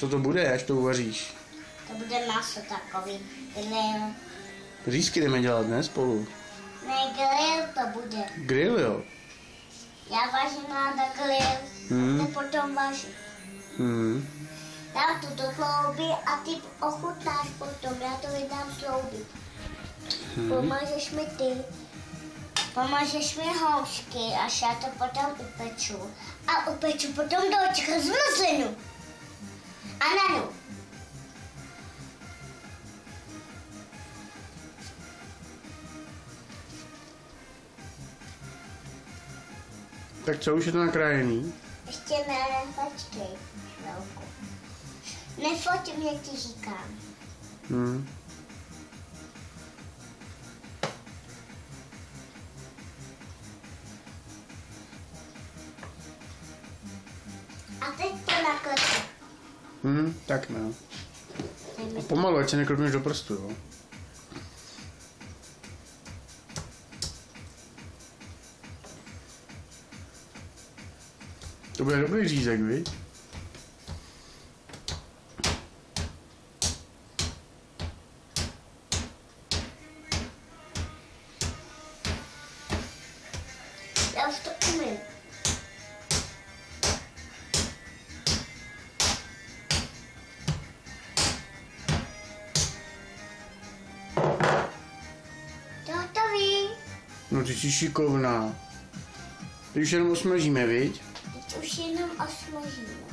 Co to bude, až to uvaříš? To bude maso takový. Grill. Řízky jdeme dělat, ne? Spolu. Ne, grill to bude. Grill, jo? Já vařím na grill. Ty potom vařím. Dám to do chlouby a ty ochutnáš potom. Já to vydám chlouby. Pomažeš mi ty. Pomažeš mi housky, až já to potom upeču. A upeču potom do zmrzlinu. A nanu. Tak co, už je to nakrájený? Ještě ne, počkej chvilku. Nefoť mě, ti říkám. A teď to naklepu. Tak no. A pomalu, ať se neklopneš do prstu, jo? To bude dobrý řízek, viď? Já už to umím. To hotový. No ty jsi šikovná. Teď už jenom osmažíme, viď? Teď už jenom osmažíme.